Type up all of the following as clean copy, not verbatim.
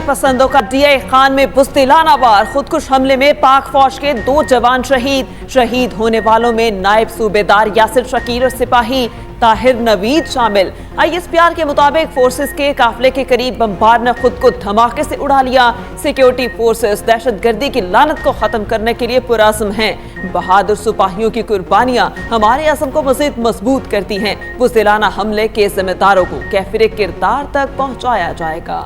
खैबर पसंदों का DI खान में बुज़दिलाना वार खुदकुश हमले में पाक फौज के 2 जवान शहीद होने वालों में नायब सूबेदार यासिर शकीर और सिपाही ताहिर नवीद शामिल। ISPR के मुताबिक फोर्सेस के काफिले के करीब बमबार ने खुद को धमाके से उड़ा लिया। सिक्योरिटी फोर्सेस दहशतगर्दी की लानत को खत्म करने के लिए पुरअज़्म हैं। बहादुर सिपाहियों की कुर्बानियां हमारे अज़्म को मज़ीद मजबूत करती हैं। बुज़दिलाना हमले के जिम्मेदारों को कैफिर किरदार तक पहुंचाया जाएगा।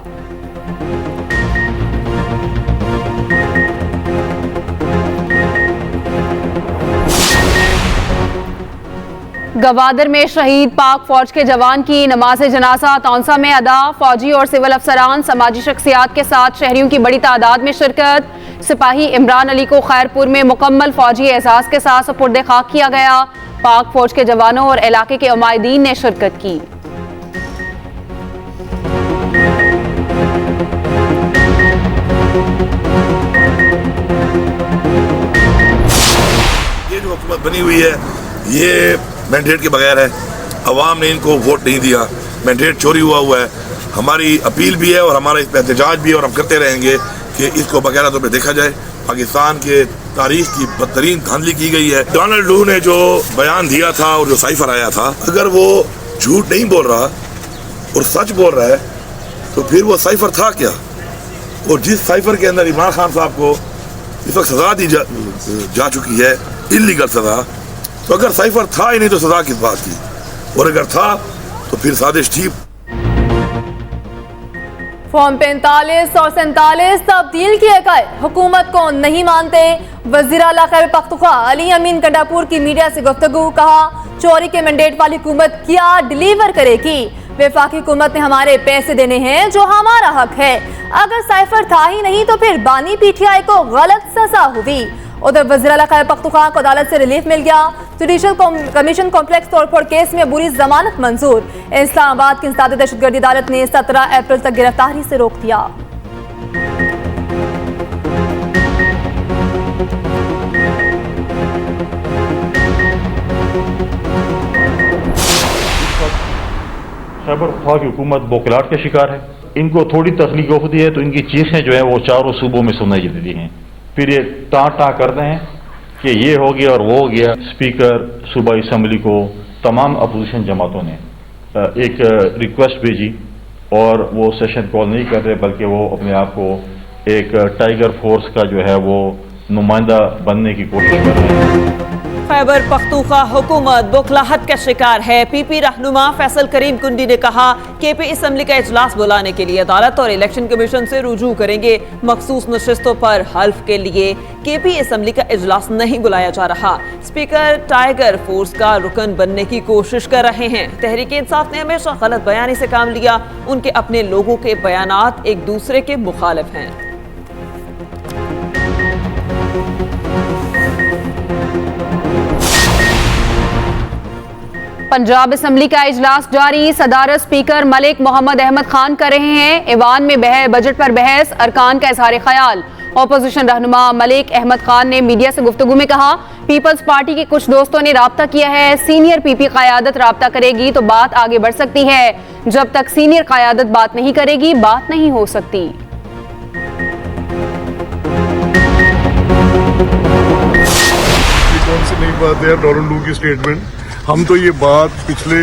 गवादर में शहीद पाक फौज के जवान की नमाज जनाजा तौंसा में अदा। फौजी और सिविल अफसरान, समाजी शख्सियात के साथ शहरियों की बड़ी तादाद में शिरकत। सिपाही इमरान अली को खैरपुर में मुकम्मल फौजी एहसास के साथ सुपुर्द खाक किया गया। पाक फौज के जवानों और इलाके के उमायदीन ने शिरकत की। ये जो हुकूमत बनी हुई है ये मैंडेट के बगैर है। अवाम ने इनको वोट नहीं दिया, मैंडेट चोरी हुआ है। हमारी अपील भी है और हमारा इस पर एहतजाज भी है और हम करते रहेंगे कि इसको बकायदा तौर पर देखा जाए। पाकिस्तान के तारीख की बदतरीन धांधली की गई है। डोनाल्ड लू ने जो बयान दिया था और जो साइफर आया था, अगर वो झूठ नहीं बोल रहा और सच बोल रहा है तो फिर वो साइफर था क्या? और जिस साइफर के अंदर इमरान खान साहब को इस वक्त सजा दी जा चुकी है, इल्लीगल सजा, तो अगर साइफर था ही नहीं तो सजा किस बात की? और अगर था तो फिर साजिश थी। फॉर्म 45 और 47 तब्दील किए गए, हुकूमत को नहीं मानते। वज़ीर आला खैबर पख्तूनख्वा अली अमीन कंडापुर की मीडिया से गुफ्तगू। कहा, चोरी के मैंडेट वाली हुकूमत क्या डिलीवर करेगी? वफाकी हुकूमत ने हमारे पैसे देने हैं जो हमारा हक है। अगर साइफर था ही नहीं तो फिर बानी PTI को गलत सजा हुई। उधर वज़ीर आला खैबर पख्तूनख्वा को अदालत से रिलीफ मिल गया। जुडिशल कमीशन कॉम्प्लेक्स तोड़फोड़ केस में बुरी जमानत मंजूर। इस्लामाबाद की इंसदादी दहशतगर्दी अदालत ने 17 अप्रैल तक गिरफ्तारी से रोक दिया। खैबर पख्तूनख्वा की हुकूमत बौखलाहट का शिकार है। इनको थोड़ी तकलीफ होती है तो इनकी चीखें जो है वो चारों सूबों में सुनाई देती हैं। फिर ये टाँ करते हैं कि ये हो गया और वो हो गया। स्पीकर सूबाई असम्बली को तमाम अपोजिशन जमातों ने एक रिक्वेस्ट भेजी और वो सेशन कॉल नहीं कर रहे, बल्कि वो अपने आप को एक टाइगर फोर्स का जो है वो नुमाइंदा बनने की कोशिश कर रहे हैं। खैबर पख्तूनख्वा हुकूमत बौखलाहट का शिकार है। PP रहनुमा फैसल करीम कुंडी ने कहा, KP असम्बली का इजलास बुलाने के लिए अदालत और इलेक्शन कमीशन से रुजू करेंगे। मखसूस नशिस्तों पर हल्फ के लिए KP असम्बली का इजलास नहीं बुलाया जा रहा। स्पीकर टाइगर फोर्स का रुकन बनने की कोशिश कर रहे हैं। तहरीक इंसाफ ने हमेशा गलत बयानी से काम लिया। उनके अपने लोगों के बयानात एक दूसरे के मुखालिफ हैं। पंजाब असम्बली का इजलास जारी। सदारत स्पीकर मलिक मोहम्मद अहमद खान कर रहे हैं। ईवान में बजट पर बहस, अरकान का इजहार ख्याल। अपोजिशन रहनुमा मलिक अहमद खान ने मीडिया से गुफ्तगू में कहा, पीपल्स पार्टी के कुछ दोस्तों ने राब्ता किया है। सीनियर PP क़यादत राब्ता करेगी तो बात आगे बढ़ सकती है। जब तक सीनियर क़यादत बात नहीं करेगी, बात नहीं हो सकती। कौन सी नई बात है डोनाल्ड लू की स्टेटमेंट? हम तो ये बात पिछले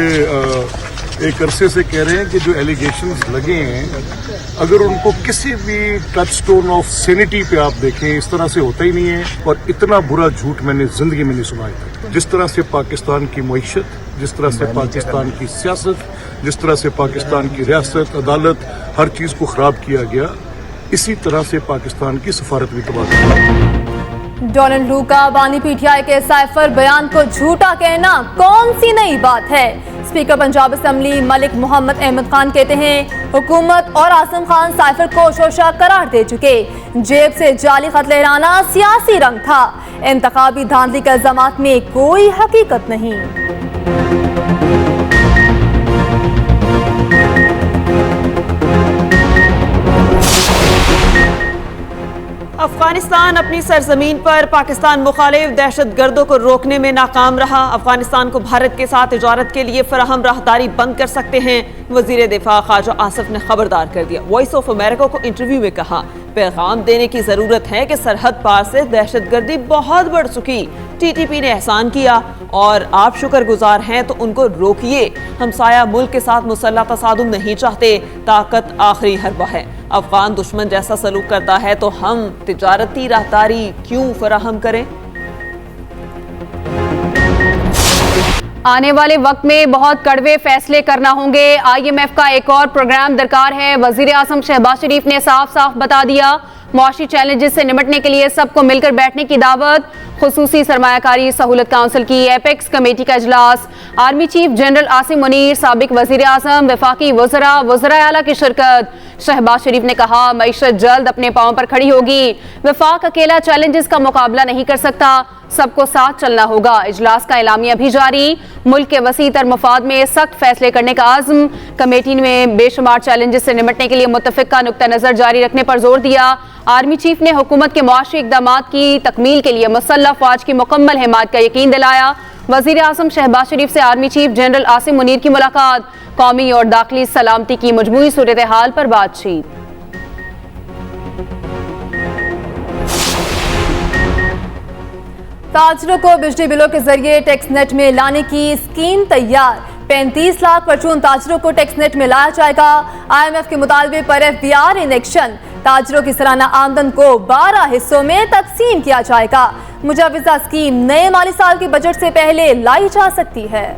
एक अरसे से कह रहे हैं कि जो एलिगेशंस लगे हैं, अगर उनको किसी भी टचस्टोन ऑफ सैनिटी पे आप देखें, इस तरह से होता ही नहीं है। और इतना बुरा झूठ मैंने जिंदगी में नहीं सुना है। जिस तरह से पाकिस्तान की मईशत, जिस तरह से पाकिस्तान की सियासत, जिस तरह से पाकिस्तान की रियासत, अदालत, हर चीज को खराब किया गया, इसी तरह से पाकिस्तान की सफारत भी तबाह की। डोनाल्ड लू का बानी PTI के साइफर बयान को झूठा कहना कौन सी नई बात है? स्पीकर पंजाब असम्बली मलिक मोहम्मद अहमद खान कहते हैं, हुकूमत और आसिम खान साइफर को शोशा करार दे चुके। जेब से जाली खत लहराना सियासी रंग था। इंतखाबी धांधली का इल्जामात में कोई हकीकत नहीं। अफगानिस्तान अपनी सरजमीन पर पाकिस्तान मुखालिफ दहशतगर्दों को रोकने में नाकाम रहा। अफगानिस्तान को भारत के साथ तिजारत के लिए फराहम राहदारी बंद कर सकते हैं। वजीर दिफा ख्वाजा आसिफ ने खबरदार कर दिया। वॉइस ऑफ अमेरिका को इंटरव्यू में कहा, पैगाम देने की जरूरत है कि सरहद पार से दहशतगर्दी बहुत बढ़ चुकी। टीटीपी ने एहसान किया और आप शुक्रगुजार हैं तो उनको रोकिए। हमसाया मुल्क के साथ मुसल्लह तसादुम नहीं चाहते। ताकत आखिरी हरबा है। अफगान दुश्मन जैसा सलूक करता है तो हम तिजारती राहदारी क्यों फराहम करें। आने वाले वक्त में बहुत कड़वे फैसले करना होंगे। IMF का एक और प्रोग्राम दरकार है। वजीर आजम शहबाज शरीफ ने साफ साफ बता दिया। मुआशी चैलेंजेस से निपटने के लिए सबको मिलकर बैठने की दावत। खुसूसी सरमायाकारी सहूलत काउंसिल की एपेक्स कमेटी का इजलास। Army chief general Asim Munir, साबिक वजीर आजम, वफाकी वज़रा, वज़रा आला की शिरकत। शहबाज शरीफ ने कहा, मईशत जल्द अपने पांव पर खड़ी होगी। वफाक अकेला चैलेंजेस का मुकाबला नहीं कर सकता, सबको साथ चलना होगा। इजलास का एलामिया भी जारी। मुल्क के वसी तर मफाद में सख्त फैसले करने का आज़म। कमेटी में बेशुमार चैलेंजेस से निपटने के लिए मुत्तफ़िका नुक्ता नज़र जारी रखने पर जोर दिया। आर्मी चीफ ने हुकूमत के मुआशी इक़दामात की तकमील के लिए मुसल्लह फ़ौज की मुकम्मल हिमायत का यकीन दिलाया। वज़ीर आज़म शहबाज शरीफ से army chief general Asim Munir की मुलाकात। कौमी और दाखिली सलामती की मजमूई सूरत हाल पर बातचीत। ताजरों को बिजली बिलों के जरिए टैक्स नेट में लाने की स्कीम तैयार। 35 लाख परचून ताजरों को टैक्स नेट में लाया जाएगा। IMF के मुतालबे पर FBR इन एक्शन। ताजरों की सालाना आमदन को 12 हिस्सों में तकसीम किया जाएगा। मुजाविजा स्कीम नए माली साल के बजट से पहले लाई जा सकती है।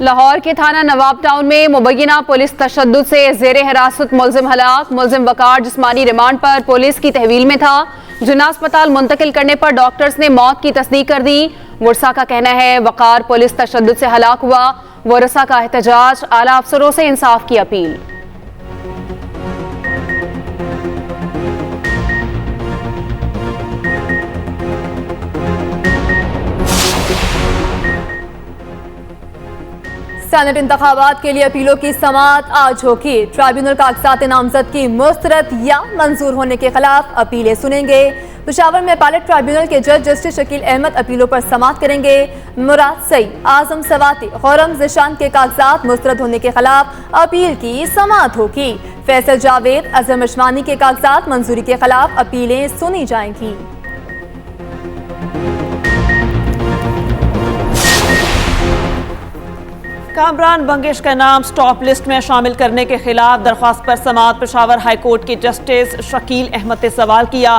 लाहौर के थाना नवाब टाउन में मुबैना पुलिस तशद्दुद से ज़ेरे हिरासत मुलजिम हलाक। मुलजिम वकार जिस्मानी रिमांड पर पुलिस की तहवील में था। जिन्ना अस्पताल मुंतकिल करने पर डॉक्टर्स ने मौत की तस्दीक कर दी। वर्सा का कहना है वकार पुलिस तशद्दुद से हलाक हुआ। वर्सा का एहतजाज, आला अफसरों से इंसाफ की अपील। सेनेट इंतखाबात के लिए अपीलों की समाअत आज होगी। ट्राइब्यूनल कागजात नामजद की मुस्तरद या मंजूर होने के खिलाफ अपीलें सुनेंगे। पेशावर में पैलेट ट्राइब्यूनल के जज जस्टिस शकील अहमद अपीलों पर समाअत करेंगे। मुराद सईद, आजम सवाती, खौरम ज़िशान के कागजात मुस्तरद होने के खिलाफ अपील की समाअत होगी। फैसल जावेद, अजहर मशवानी के कागजात मंजूरी के खिलाफ अपीलें सुनी जाएंगी। कामरान बंगिश का नाम स्टॉप लिस्ट में शामिल करने के खिलाफ दरख्वास्त पर समाअत। पेशावर हाई कोर्ट के जस्टिस शकील अहमद ने सवाल किया,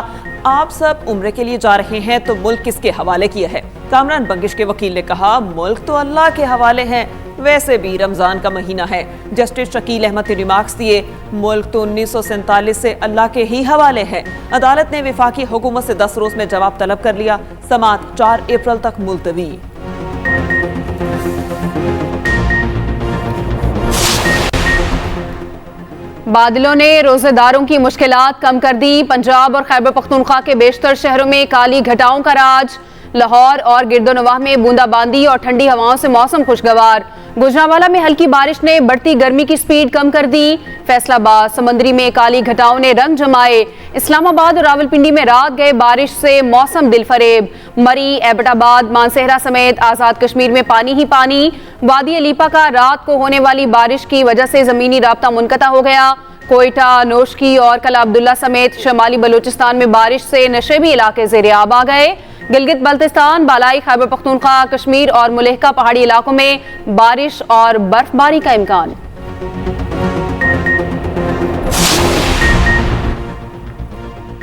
आप सब उम्रे के लिए जा रहे हैं तो मुल्क किसके हवाले किया है। कामरान बंगिश के वकील ने कहा, मुल्क तो अल्लाह के हवाले है, वैसे भी रमजान का महीना है। जस्टिस शकील अहमद ने रिमार्क्स दिए, मुल्क तो 1947 से अल्लाह के ही हवाले है। अदालत ने वफाकी हुकूमत से 10 रोज में जवाब तलब कर लिया। समाअत 4 अप्रैल तक मुलतवी। बादलों ने रोजेदारों की मुश्किलात कम कर दी। पंजाब और खैबर पख्तूनख्वा के बेशतर शहरों में काली घटाओं का राज। लाहौर और गिरदोनवाह में बूंदाबांदी और ठंडी हवाओं से मौसम खुशगवार। गुजरांवाला में हल्की बारिश ने बढ़ती गर्मी की स्पीड कम कर दी। फैसलाबाद समंदरी में काली घटाओं ने रंग जमाए। इस्लामाबाद और रावलपिंडी में रात गए बारिश से मौसम दिलफरेब। मरी, एबटाबाद, मानसेहरा समेत आज़ाद कश्मीर में पानी ही पानी। वादी अलीपा का रात को होने वाली बारिश की वजह से जमीनी राब्ता मुनक़ता हो गया। कोयटा, नोशकी और कला अब्दुल्ला समेत शमाली बलूचिस्तान में बारिश से नशेबी इलाके ज़ेरे आब आ गए। गिलगित बल्तिस्तान, बालाई खैबर पख्तूनख्वा, कश्मीर और मुलेहका पहाड़ी इलाकों में बारिश और बर्फबारी का इम्कान।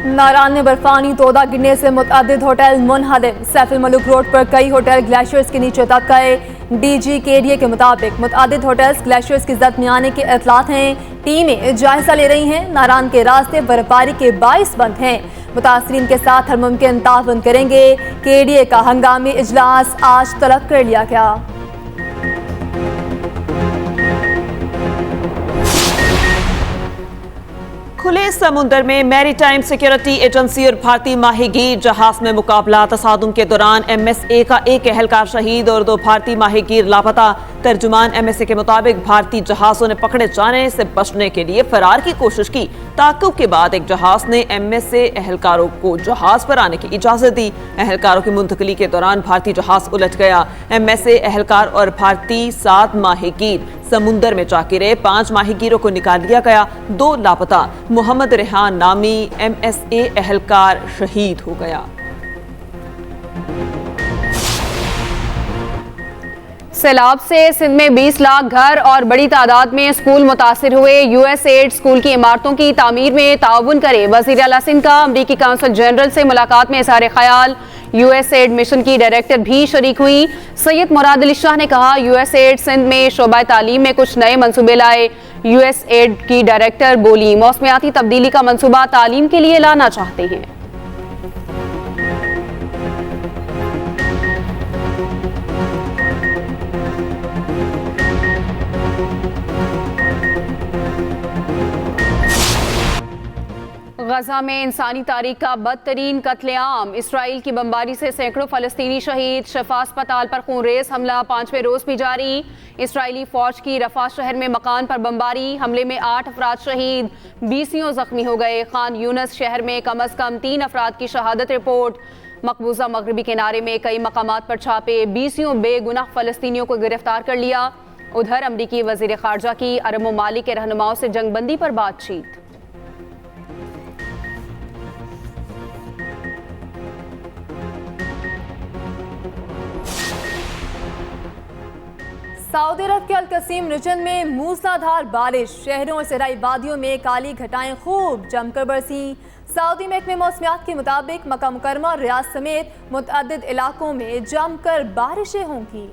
नारान में बर्फानी तोदा गिरने से मुतअद्दिद होटल मुनहदम। सैफुल मलूक रोड पर कई होटल ग्लेशियर्स के नीचे दब गए। DG KDA के मुताबिक मुतअद्दिद होटल्स ग्लेशियर्स की जद में आने के इतलात हैं। टीमें जायजा ले रही हैं। नारान के रास्ते बर्फबारी के बाइस बंद हैं। मुतासरीन के साथ हर मुमकिन ताउन करेंगे। KDA का हंगामी इजलास आज तलब कर लिया गया। खुले समुद्र में मैरीटाइम सिक्योरिटी एजेंसी और भारतीय माहीगीर जहाज में मुकाबला। तसादुम के दौरान MSA का एक एहलकार शहीद और 2 भारतीय माहीगीर लापता। तर्जुमान MSA के मुताबिक भारतीय जहाजों ने पकड़े जाने से बचने के लिए फरार की कोशिश की। ताक़ुब के बाद एक जहाज ने MSA एहलकारों को जहाज पर आने की इजाजत दी। एहलकारों की मुंतकली के दौरान भारतीय जहाज उलट गया। MSA एहलकार और भारतीय 7 माहीगीर समुंदर में जा गिरे। 5 माहीगीरों को निकाल लिया गया, 2 लापता। मोहम्मद रेहान नामी MSA एहलकार शहीद हो गया। सैलाब से सिंध में 20 लाख घर और बड़ी तादाद में स्कूल मुतासिर हुए। USAID स्कूल की इमारतों की तामीर में ताउन करे। वज़ीर आला सिंध का अमरीकी काउंसिल जनरल से मुलाकात में इज़हार ख्याल। USAID मिशन की डायरेक्टर भी शरीक हुई। सैयद मुराद अली शाह ने कहा USAID सिंध में शोबा तालीम में कुछ नए मंसूबे लाए। USAID की डायरेक्टर बोली मौसमियाती तब्दीली का मंसूबा तालीम के लिए लाना चाहते हैं। गजा में इंसानी तारीख का बदतरीन कत्लेआम। इसराइल की बमबारी से सैकड़ों फलस्तीनी शहीद। शफा अस्पताल पर खूनरेज हमला 5वें रोज भी जारी। इसराइली फौज की रफा शहर में मकान पर बमबारी। हमले में 8 अफराद शहीद, 20 जख्मी हो गए। खान यूनस शहर में कम अज कम 3 अफराद की शहादत रिपोर्ट। मकबूजा मगरबी किनारे में कई मकामात पर छापे। 20 बेगुनाह फलस्तीनियों को गिरफ्तार कर लिया। उधर अमरीकी वजीर खारजा की अरब ममालिक के रहनुमाओं से जंगबंदी पर बातचीत। सऊदी अरब के अल-कसीम रीजन में मूसलाधार बारिश। शहरों और सहराई वादियों में काली घटाएं खूब जमकर बरसी। सऊदी महकमे मौसमियात के मुताबिक मक्का मुकरमा और रियाद समेत मुतअद्दिद इलाकों में जमकर बारिशें होंगी।